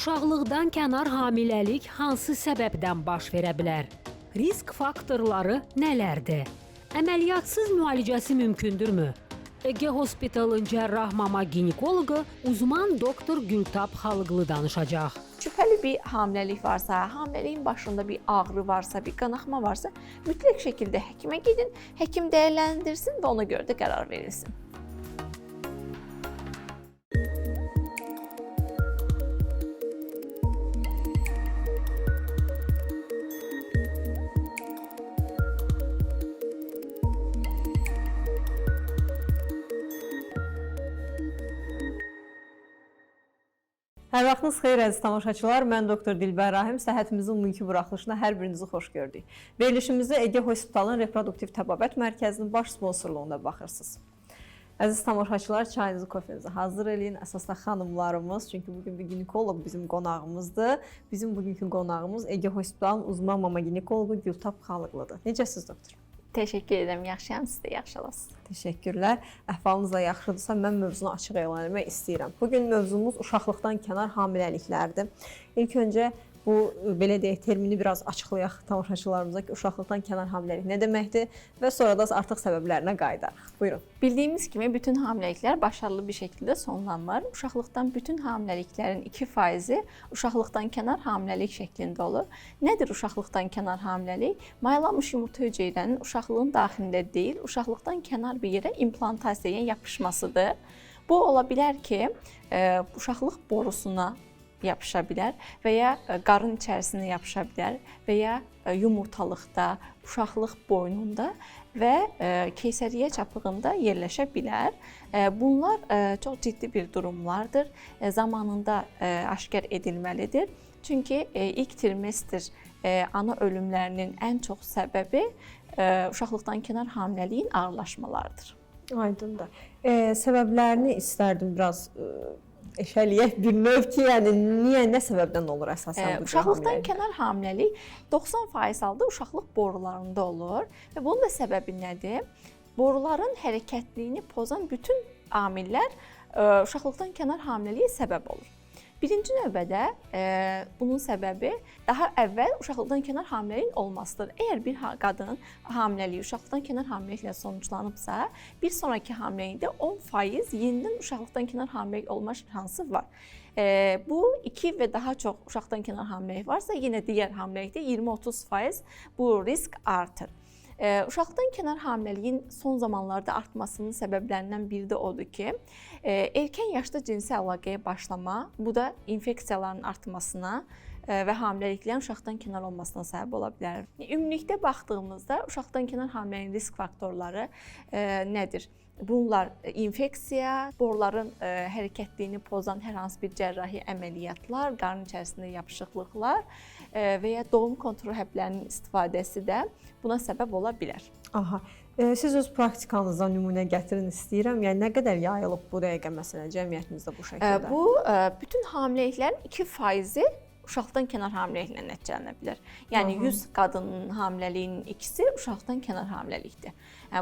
Uşaqlıqdan kənar hamiləlik hansı səbəbdən baş verə bilər? Risk faktorları nələrdir? Əməliyyatsız müalicəsi mümkündürmü? Ege Hospitalın cərrah mama ginekoloqu uzman doktor Gültab Xalıqlı danışacaq. Şübhəli bir hamiləlik varsa, hamiləliyin başında bir ağrı varsa, bir qanaxma varsa, mütləq şəkildə həkimə gedin, həkim dəyərləndirsin və ona görə də qərar verilsin. Hər vaxtınız xeyir əziz tamaşaçılar. Mən doktor Dilbər Rahim. Səhhətimizin bugünkü buraxılışına hər birinizi xoş gördük. Verilişimizdə Ege Hospitalın Reproduktiv Təbabət Mərkəzinin baş sponsorluğunda baxırsınız. Əziz tamaşaçılar, çayınızı, kofenizi hazır eləyin. Əsasda xanımlarımız, çünki bugün bir ginekoloq bizim qonağımızdır. Bizim bugünkü qonağımız Ege Hospitalın uzman mama ginekoloqu Gültab Xalıqlıdır. Necəsiz doktor? Təşəkkür edirəm, yaxşıyam, siz də yaxşı olasınız. Təşəkkürlər. Əhvalınız da yaxşıdırsa, mən mövzunu açıq elan etmək istəyirəm. Bugün mövzumuz uşaqlıqdan kənar hamiləliklərdir. İlk öncə bu, belə deyək, termini biraz açıqlayaq tamaşaçılarımıza ki, uşaqlıqdan kənar hamiləlik nə deməkdir və sonra da artıq səbəblərinə qayıdarıq. Buyurun. Bildiyimiz kimi bütün hamiləliklər başarılı bir şəkildə sonlanır. Uşaqlıqdan bütün hamiləliklərin 2%-i uşaqlıqdan kənar hamiləlik şəklində olur. Nədir uşaqlıqdan kənar hamiləlik? Maylanmış yumurta hüceyrənin uşaqlığın daxilində deyil, uşaqlıqdan kənar bir yerə implantasiyaya yapışmasıdır. Bu ola bilər ki, uşaqlıq borusuna yapışa bilər və ya qarın içərisinə yapışa bilər və ya yumurtalıqda, uşaqlıq boynunda və keysəriyyə çapığında yerləşə bilər. Bunlar çox ciddi bir durumlardır. Zamanında aşkar edilməlidir. Çünki ilk trimestr ana ölümlərinin ən çox səbəbi uşaqlıqdan kənar hamiləliyin ağırlaşmalarıdır. Aydındır. Səbəblərini istərdim biraz eşəliyək bir növ ki, yəni niyə, nə səbəbdən olur əsasən bu uşaqlıqdan kənar hamiləlik 90% halda uşaqlıq borularında olur və bunun da səbəbi nədir? Boruların hərəkətliyini pozan bütün amillər uşaqlıqdan kənar hamiləliyə səbəb olur. Birinci növbədə bunun səbəbi daha əvvəl uşaqlıqdan kənar hamiləliyin olmasıdır. Əgər bir qadın hamiləliyi uşaqlıqdan kənar hamiləliklə sonuçlanıbsa, bir sonraki hamiləlikdə 10% yenidən uşaqlıqdan kənar hamiləlik olma şansı var. Bu 2 və daha çox uşaqlıqdan kənar hamiləlik varsa, yenə digər hamiləlikdə 20-30% bu risk artır. Uşaqlıqdan kənar hamiləliyin son zamanlarda artmasının səbəblərindən biri də odur ki, erkən yaşda cinsi əlaqəyə başlama, bu da infeksiyaların artmasına və hamiləliklərin uşaqdan kənar olmasına səbəb ola bilər. Ümumilikdə baxdığımızda uşaqdan kənar hamiləliyin risk faktorları nədir? Bunlar infeksiya, boruların hərəkətliyini pozan hər hansı bir cərrahi əməliyyatlar, qarın içərisində yapışıqlıqlar və ya doğum kontrol həblərinin istifadəsi də buna səbəb ola bilər. Aha. Siz öz praktikanızdan nümunə gətirin istəyirəm. Yəni nə qədər yayılıb bu dəqiqə məsələn cəmiyyətimizdə bu şəkildə? Bu bütün hamiləliklərin 2%-i uşaqlıqdan kənar hamiləliklə nəticələnə bilər. Yəni 100 qadının hamiləliyinin ikisi uşaqlıqdan kənar hamiləlikdir.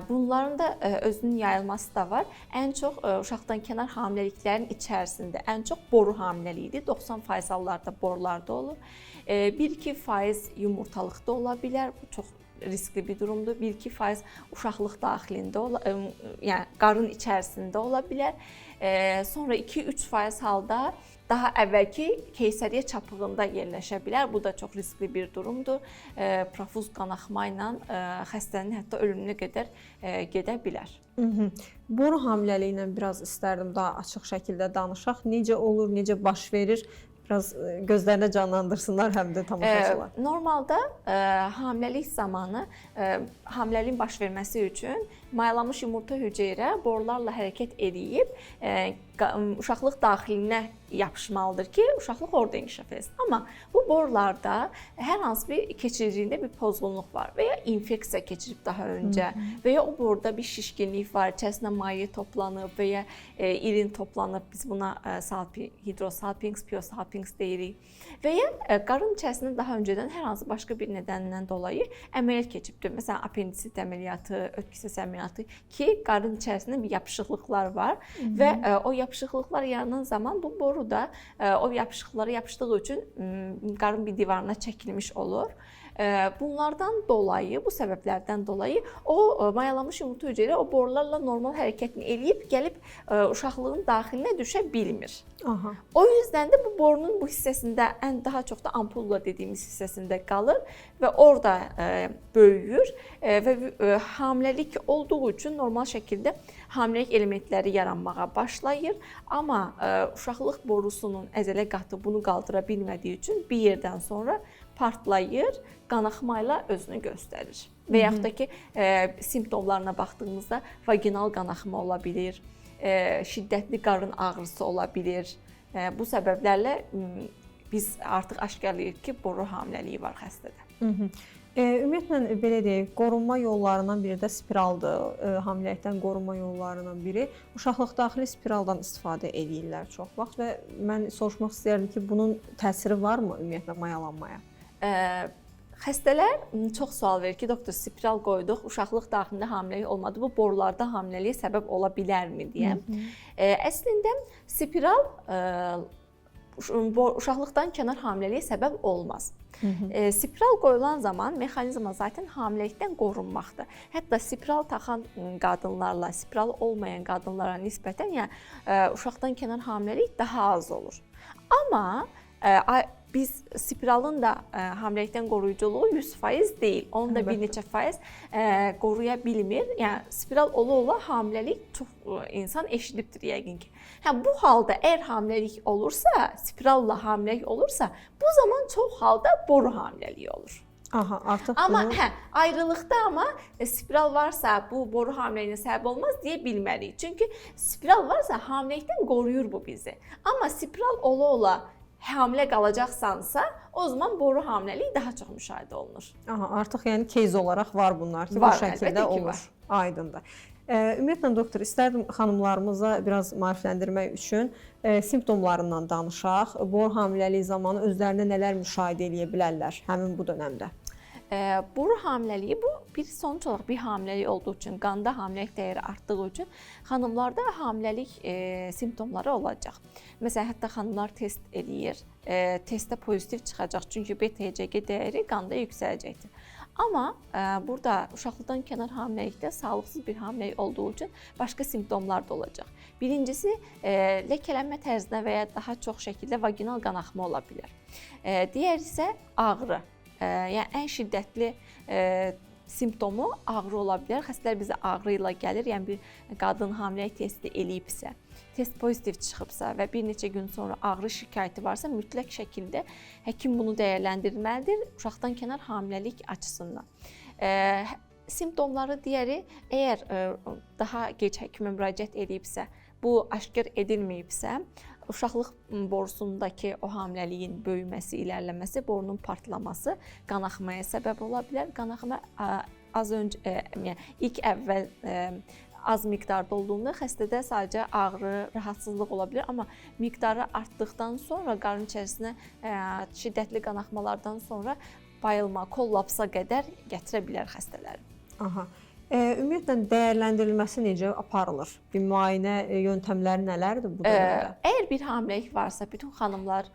Bunların da özünün yayılması da var. Ən çox uşaqlıqdan kənar hamiləliklərin içərisində ən çox boru hamiləliyidir. 90% hallarda borularda olur. 1-2% yumurtalıqda ola bilər. Bu çox riskli bir durumdur. 1-2% uşaqlıq daxilində, yəni qarın içərisində ola bilər. Sonra 2-3% halda daha əvvəlki keysəriyyə çapığında yerləşə bilər. Bu da çox riskli bir durumdur. Profuz qanaxma ilə xəstənin hətta ölümünə qədər gedə bilər. Boru hamiləliyi ilə biraz istərdim daha açıq şəkildə danışaq. Necə olur, necə baş verir? Biraz gözlərinə canlandırsınlar həm də tamaşaçılar. Normalda hamiləlik zamanı hamiləliyin baş verməsi üçün mayalanmış yumurta hüceyrə borularla hərəkət edib uşaqlıq daxilinə yapışmalıdır ki, uşaqlıq orada inkişaf etsin. Amma bu borularda hər hansı bir keçiriliyində bir pozğunluq var və ya infeksiya keçirib daha öncə və ya o boruda bir şişkinlik var, içərisində maye toplanıb və ya irin toplanıb, biz buna hidrosalpinx, piosalpinx deyirik və ya qarın içərisində daha öncədən hər hansı başqa bir nədəndən dolayı əməliyyat keçibdir. Məsələn, apendisit əməliyyatı, ötkü hissəsi əməliyyatı əməliyyatı ki, qarın içərisində bir yapışıqlıqlar var və o yapışıqlıqlar yaranan zaman bu boru da o yapışıqlara yapışdığı üçün qarın bir divarına çəkilmiş olur. Bunlardan dolayı, bu səbəblərdən dolayı o mayalanmış yumurta hüceyrə o borularla normal hərəkətini eləyib gəlib uşaqlığın daxilinə düşə bilmir. Aha. O yüzden də bu borunun bu hissəsində daha çox da ampulla dediyimiz hissəsində qalır və orada böyüyür və hamiləlik olduğu üçün normal şəkildə hamiləlik elementləri yaranmağa başlayır. Amma uşaqlıq borusunun əzələ qatı bunu qaldıra bilmədiyi üçün bir yerdən sonra partlayır, qanaxmayla özünü göstərir. Və yaxud da ki, simptomlarına baxdığımızda vaginal qanaxma ola bilir, şiddətli qarın ağrısı ola bilir. Bu səbəblərlə biz artıq aşkarlayırıq ki, boru hamiləliyi var xəstədə. Ümumiyyətlə belə deyək, qorunma yollarından biri də spiraldır. Hamiləlikdən qorunma yollarından biri. Uşaqlıq daxili spiraldan istifadə edirlər çox vaxt və mən soruşmaq istəyirəm ki, bunun təsiri varmı ümumiyyətlə mayalanmaya? Xəstələr çox sual verir ki, doktor, spiral qoyduq, uşaqlıq daxilində hamiləlik olmadı, bu borularda hamiləliyə səbəb ola bilərmi deyə. Əslində spiral uşaqlıqdan kənar hamiləliyə səbəb olmaz. Spiral qoyulan zaman mexanizma zaten hamiləlikdən qorunmaqdır. Hətta spiral taxan qadınlarla, spiral olmayan qadınlara nisbətən uşaqdan kənar hamiləlik daha az olur. Amma biz spiralın da hamiləlikdən qoruyuculuğu 100% deyil. Onun da bir neçə faiz qoruya bilmir. Yəni spiral ola hamiləlik çox insan eşidibdir yəqin ki. Bu halda əgər hamiləlik olursa, spiralla hamiləlik olursa, bu zaman çox halda boru hamiləliyi olur. Aha, artıq amma bunu... ayrılıqda amma spiral varsa bu boru hamiləliyinə səbəb olmaz deyə bilmərik. Çünki spiral varsa hamiləlikdən qoruyur bu bizi. Amma spiral ola hamilə qalacaqsansa, o zaman boru hamiləliyi daha çox müşahidə olunur. Aha, artıq yəni case olaraq var bunlar ki, var, bu şəkildə olur. Var. Aydındır. Ümumiyyətlə doktor, istərdim xanımlarımıza biraz maarifləndirmək üçün simptomlarından danışaq. Boru hamiləliyi zamanı özlərində nələr müşahidə edə bilərlər həmin bu dövrdə? Boru hamiləliyi bu sonuç olaraq bir hamiləlik olduğu üçün, qanda hamiləlik dəyəri artdığı üçün xanımlarda hamiləlik simptomları olacaq. Məsələn, hətta xanımlar test eləyir, testdə pozitiv çıxacaq, çünki BTCG dəyəri qanda yüksələcəkdir. Amma burada uşaqlıqdan kənar hamiləlikdə sağlıqsız bir hamiləlik olduğu üçün başqa simptomlar da olacaq. Birincisi, ləkələnmə tərzinə və ya daha çox şəkildə vaginal qanaxma ola bilər. Digər isə ağrı. Yəni ən şiddətli simptomu ağrı ola bilər. Xəstələr bizə ağrı ilə gəlir. Yəni bir qadın hamiləlik testi eləyibsə, test pozitiv çıxıbsa və bir neçə gün sonra ağrı şikayəti varsa, mütləq şəkildə həkim bunu dəyərləndirməlidir uşaqdan kənar hamiləlik açısından. Simptomları digəri, əgər daha gec həkimə müraciət edibsə, bu aşkar edilməyibsə, uşaqlıq borusundakı o hamiləliyin böyüməsi, irəliləməsi, borunun partlaması qanaxmaya səbəb ola bilər. Qanaxma az öncə, yəni ilk əvvəl az miqdarda olduğunda xəstədə sadəcə ağrı, rahatsızlıq ola bilər, amma miqdarı artdıqdan sonra qarın içərisinə şiddətli qanaxmalardan sonra bayılma, kollapsa qədər gətirə bilər xəstələri. Aha. Ümumiyyətlə dəyərləndirilməsi necə aparılır? Bir müayinə yöntəmləri nələrdir bu dövrdə? Əgər bir hamiləlik varsa, bütün xanımlar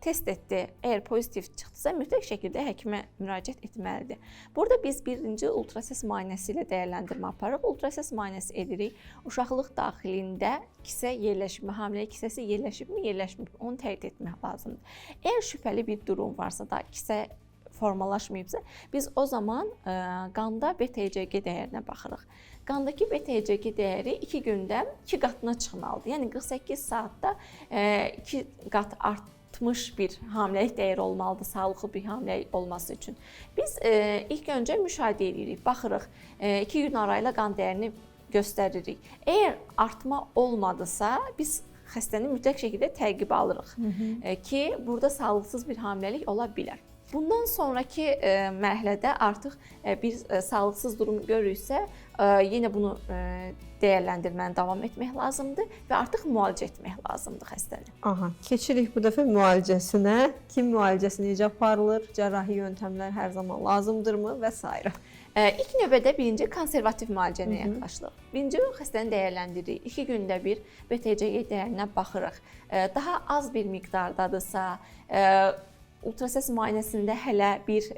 test etdi, əgər pozitiv çıxdısa, mütləq şəkildə həkimə müraciət etməlidir. Burada biz birinci ultrasəs müayinəsi ilə dəyərləndirmə aparırıq. Ultrasəs müayinəsi edirik. Uşaqlıq daxilində kisə yerləşibmi, hamiləlik kisəsi yerləşibmi, yerləşməyibmi, onu təyid etmək lazımdır. Əgər şübhəli bir durum varsa da, kisə formalaşmayıbsa, biz o zaman qanda BTCG dəyərinə baxırıq. Qandakı BTCG dəyəri 2 gündə 2 qatına çıxmalıdır. Yəni 48 saatda 2 qat artmış bir hamiləlik dəyəri olmalıdır, sağlıqlı bir hamiləlik olması üçün. Biz ilk öncə müşahidə edirik, baxırıq, 2 gün arayla qan dəyərini göstəririk. Əgər artma olmadısa, biz xəstəni mütləq şəkildə təqib alırıq ki, burada sağlıqsız bir hamiləlik ola bilər. Bundan sonraki mərhələdə artıq bir sağlıqsız durum görürüksə, yenə bunu dəyərləndirməni davam etmək lazımdır və artıq müalicə etmək lazımdır xəstəni. Aha, keçirik bu dəfə müalicəsinə. Kim müalicəsi necə aparılır? Cərrahi yöntəmlər hər zaman lazımdırmı və s. İlk növbədə birinci konservativ müalicəyə yaxlaşırıq. Birinci xəstəni dəyərləndiririk. 2 gündə bir BTCG dəyərinə baxırıq. Daha az bir miqdardadırsa, ultrasəs müayinəsində hələ bir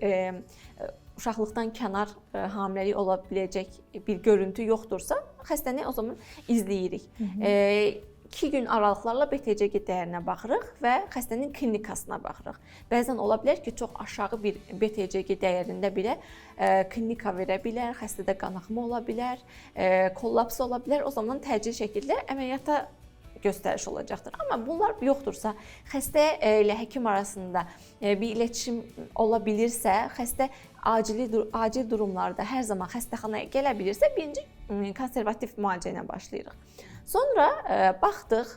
uşaqlıqdan kənar hamiləlik ola biləcək bir görüntü yoxdursa, xəstəni o zaman izləyirik. 2 gün aralıqlarla BTCG dəyərinə baxırıq və xəstənin klinikasına baxırıq. Bəzən ola bilər ki, çox aşağı bir BTCG dəyərində belə klinika verə bilər, xəstədə qanaxma ola bilər, kollaps ola bilər. O zaman təcili şəkildə əməliyyata göstəriş olacaqdır. Amma bunlar yoxdursa, xəstə ilə həkim arasında bir iletişim ola bilirsə, xəstə acil durumlarda hər zaman xəstəxanaya gələ bilirsə, birinci konservativ müalicə ilə başlayırıq. Sonra baxdıq,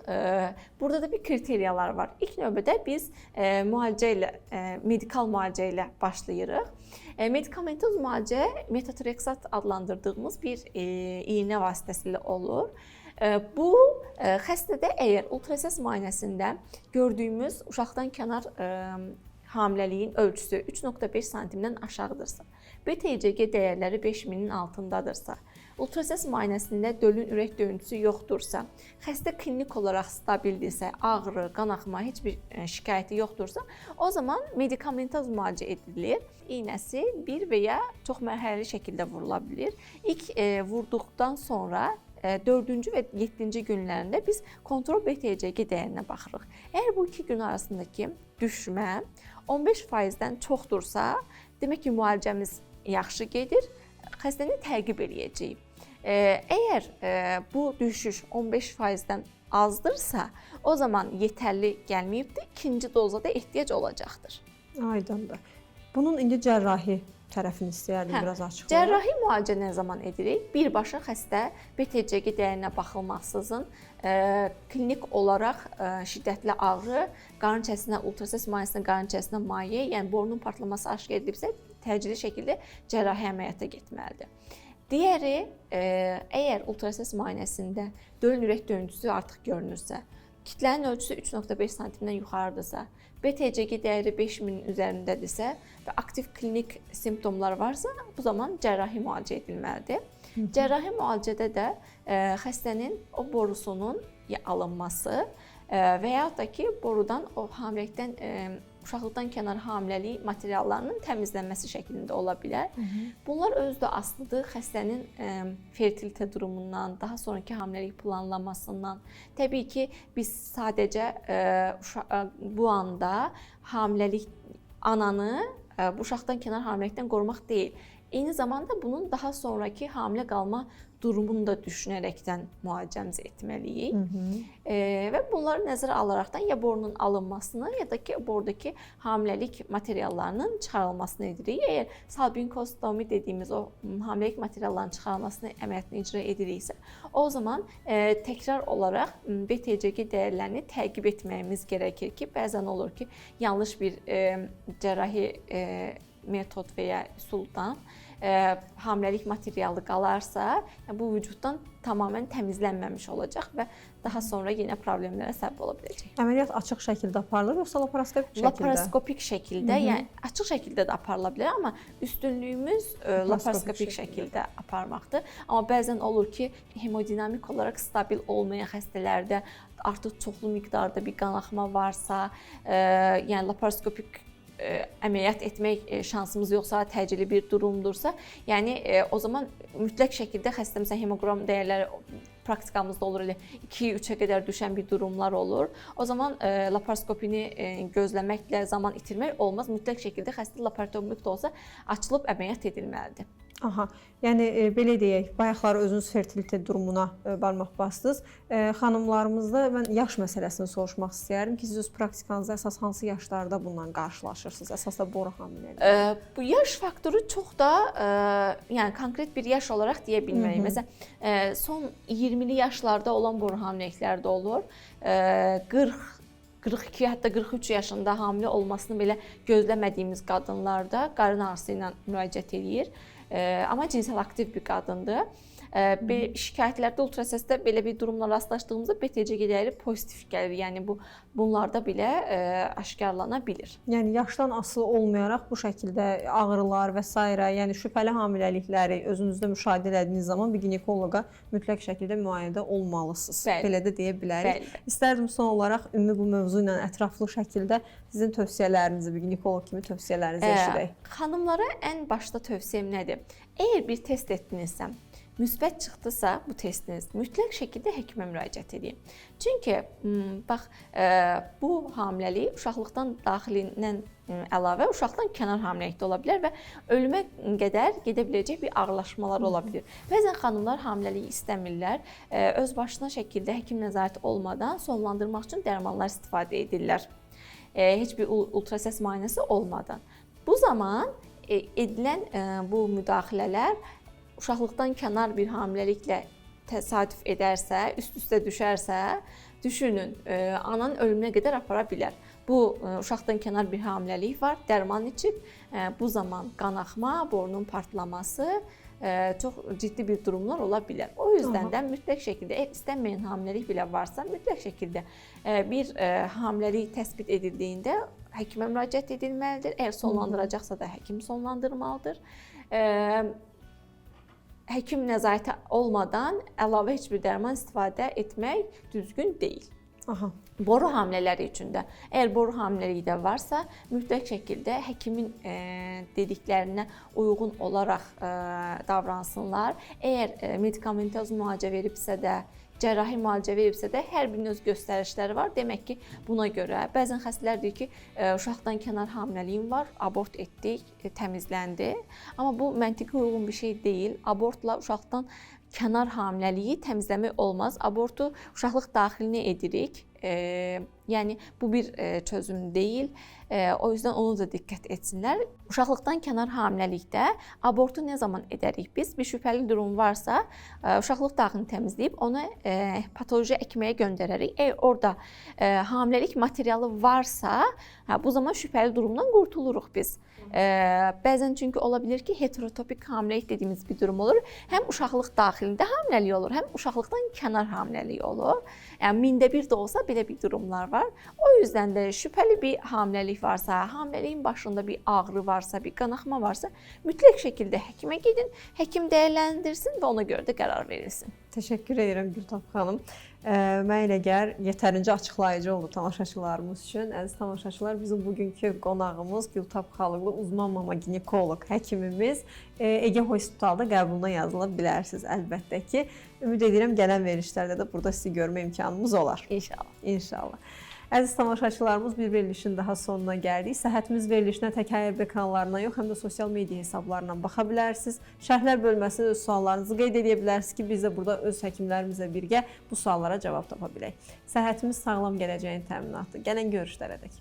burada da bir kriteriyalar var. İlk növbədə biz müalicə ilə, medikal müalicə ilə başlayırıq. Medikamentoz müalicə metotrexat adlandırdığımız bir iynə vasitəsilə olur. Bu xəstədə əgər ultrasəs müayinəsində gördüyümüz uşaqdan kənar hamiləliyin ölçüsü 3.5 sm-dən aşağıdırsa, BTCG dəyərləri 5000-in altındadırsa, ultrasəs müayinəsində dölün ürək döyüntüsü yoxdursa, xəstə klinik olaraq stabildirsə, ağrı, qanaxma, heç bir şikayəti yoxdursa, o zaman medikamentoz müalicə edilir. İynəsi bir və ya çox mərhələli şəkildə vurula bilir. İlk vurduqdan sonra 4-cü və 7-ci günlərində biz kontrol BTCG dəyərinə baxırıq. Əgər bu 2 gün arasındakı düşmə 15%-dən çoxdursa, demək ki, müalicəmiz yaxşı gedir, xəstəni təqib eləyəcəyik. Əgər bu düşüş 15%-dən azdırsa, o zaman yetərli gəlməyibdir, ikinci doza da ehtiyac olacaqdır. Aydındır. Bunun indi cərrahi tərəfini istəyərdim biraz açıqlayaq. Cərrahi müalicə nə zaman edirik? Birbaşa xəstə BTCG dəyərinə baxılmaksızın klinik olaraq şiddətli ağrı, qarın içərisinə ultrasəs müayinəsində qarın içərisinə maye, yəni borunun partlaması aşkar edilibsə, təcili şəkildə cərrahi əməliyyata getməlidir. Digəri, əgər ultrasəs müayinəsində dölün ürək döyüntüsü artıq görünürsə, kütlənin ölçüsü 3.5 sm-dən yuxarıdırsa, BTCG dəyəri 5000-in üzərindədirsə və aktiv klinik simptomlar varsa, bu zaman cərrahi müalicə edilməlidir. Cərrahi müalicədə də xəstənin o borusunun alınması və yaxud da ki, borudan o hamiləlikdən, uşaqlıqdan kənar hamiləlik materiallarının təmizlənməsi şəklində ola bilər. Bunlar özü də asılıdır xəstənin fertilitə durumundan, daha sonraki hamiləlik planlamasından. Təbii ki, biz sadəcə bu anda hamiləlik ananı bu uşaqdan kənar hamiləlikdən qorumaq deyil. Eyni zamanda bunun daha sonraki hamilə qalma durumunu da düşünərəkdən müalicəmizi etməliyik. Və bunları nəzərə alaraqdan ya borunun alınmasını, ya da ki, bordakı hamiləlik materiallarının çıxarılmasını edirik. Əgər salpingostomi dediyimiz o hamiləlik materiallarının çıxarılmasını əməliyyatını icra ediriksə, o zaman təkrar olaraq BTCG dəyərlərini təqib etməyimiz gərəkir ki, bəzən olur ki, yanlış bir cərrahi metod və ya üsuldan hamiləlik materialı qalarsa, bu vücuddan tamamilə təmizlənməmiş olacaq və daha sonra yenə problemlərə səbəb ola biləcək. Əməliyyat açıq şəkildə aparılır, yoxsa laparoskopik şəkildə? Laparoskopik şəkildə, yəni açıq şəkildə də aparıla bilər, amma üstünlüyümüz laparoskopik şəkildə aparmaqdır. Amma bəzən olur ki, hemodinamik olaraq stabil olmayan xəstələrdə artıq çoxlu miqdarda bir qanaxma varsa, yəni laparoskopik əməliyyat etmək şansımız yoxsa, təcili bir durumdursa, yəni o zaman mütləq şəkildə xəstəmizin hemoqram dəyərləri praktikamızda olur, elə 2-3-ə qədər düşən bir durumlar olur. O zaman laparoskopini gözləməklə zaman itirmək olmaz. Mütləq şəkildə xəstə laparotomik də olsa açılıb əməliyyat edilməlidir. Aha, yəni belə deyək, bayaqları özünüz fertilite durumuna barmaq bastınız. Xanımlarımızda mən yaş məsələsini soruşmaq istəyərdim ki, siz öz praktikanızda əsas hansı yaşlarda bununla qarşılaşırsınız? Əsas da boru hamiləliyinə. Bu yaş faktoru çox da, yəni konkret bir yaş olaraq deyə bilmərik. Məsələn, son 20'li yaşlarda olan boru hamiləlikləri də olur. 42, hətta 43 yaşında hamilə olmasını belə gözləmədiyimiz qadınlarda qarın ağrısı ilə müraciət edir. Amma cinsel aktiv bir qadındır. Belə şikayətlərdə ultrasəsdə belə bir durumla rastlaşdığımızda BTC dəyəri pozitiv gəlir. Yəni bunlarda belə aşkarlana bilir. Yəni yaşdan asılı olmayaraq bu şəkildə ağrılar və s. yəni şübhəli hamiləlikləri özünüzdə müşahidə etdiyiniz zaman bir ginekoloqa mütləq şəkildə müayinədə olmalısınız. Bəli. Belə də deyə bilərik. Bəli. İstərdim son olaraq ümumi bu mövzu ilə ətraflı şəkildə sizin tövsiyələrinizi, bir ginekoloq kimi tövsiyələrinizi eşidək. Xanımlara ən başda tövsiyəm nədir? Əgər bir test etdinizsə, müsbət çıxdısa bu testiniz, mütləq şəkildə həkimə müraciət edin. Çünki bax bu hamiləlik uşaqlıqdan daxilindən əlavə uşaqdan kənar hamiləlik də ola bilər və ölümə qədər gedə biləcək bir ağırlaşmalar ola bilər. Bəzən xanımlar hamiləliyi istəmirlər, öz başına şəkildə həkim nəzarəti olmadan sonlandırmaq üçün dərmanlar istifadə edirlər. Heç bir ultrasəs müayinəsi olmadan. Bu zaman edilən bu müdaxilələr uşaqlıqdan kənar bir hamiləliklə təsadüf edərsə, üst-üstə düşərsə, düşünün, ananın ölümünə qədər apara bilər. Bu uşaqdan kənar bir hamiləlik var, dərman içib, bu zaman qanaxma, borunun partlaması çox ciddi bir durumlar ola bilər. O yüzdən də mütləq şəkildə istənməyən hamiləlik belə varsa, mütləq şəkildə bir hamiləlik təsbit edildiyində həkimə müraciət edilməlidir. Əgər sonlandıracaqsa da həkim sonlandırmalıdır. Həkim nəzarəti olmadan əlavə heç bir dərman istifadə etmək düzgün deyil. Boru hamilələri üçün də, əgər boru hamiləliyi də varsa, mütləq şəkildə həkimin dediklərinə uyğun olaraq davransınlar. Əgər medikamentoz müalicə veribsə də, cərrahi müalicə veribsə də, hər birinin öz göstərişləri var. Demək ki, buna görə bəzən xəstələr deyir ki, uşaqdan kənar hamiləliyim var, abort etdik, təmizləndi. Amma bu məntiqi uyğun bir şey deyil. Abortla uşaqdan kənar hamiləliyi təmizləmək olmaz. Abortu uşaqlıq daxilinə edirik. Yəni bu bir çözüm deyil. O yüzdən onu da diqqət etsinlər. Uşaqlıqdan kənar hamiləlikdə abortu nə zaman edərik biz? Bir şübhəli durum varsa, uşaqlıq daxilini təmizləyib onu patoloji əkməyə göndərərik. Əgər orada hamiləlik materialı varsa, bu zaman şübhəli durumdan qurtuluruq biz. Bəzən çünki ola bilər ki, heterotopik hamiləlik dediyimiz bir durum olur. Həm uşaqlıq daxilində hamiləlik olur, həm uşaqlıqdan kənar hamiləlik olur. Yəni mində bir də olsa belə bir durumlar var. O yüzdən də şübhəli bir hamiləlik varsa, hamiləliyin başında bir ağrı varsa, bir qanaxma varsa, mütləq şəkildə həkimə gedin, həkim dəyərləndirsin və ona görə də qərar verilsin. Təşəkkür edirəm Gültab xanım. Mən elə gəlir yetərincə açıqlayıcı oldu tamaşaçılarımız üçün. Əziz tamaşaçılar, bizim bugünkü qonağımız Gültab xanımlı uzman mama ginekoloq həkimimiz Ege Hospitalda qəbuluna yazıla bilərsiniz əlbəttə ki. Ümid edirəm gələn verilişlərdə də burada sizi görmə imkanımız olar. İnşallah. İnşallah. Əziz tamaşaçılarımız, bir verilişin daha sonuna gəldik. Səhhətimiz verilişinə tək HRB kanallarından yox, həm də sosial media hesablarından baxa bilərsiniz. Şərhlər bölməsində öz suallarınızı qeyd edə bilərsiniz ki, biz də burada öz həkimlərimizlə birgə bu suallara cavab tapa bilək. Səhhətimiz sağlam gələcəyin təminatı. Gələn görüşlərə dək.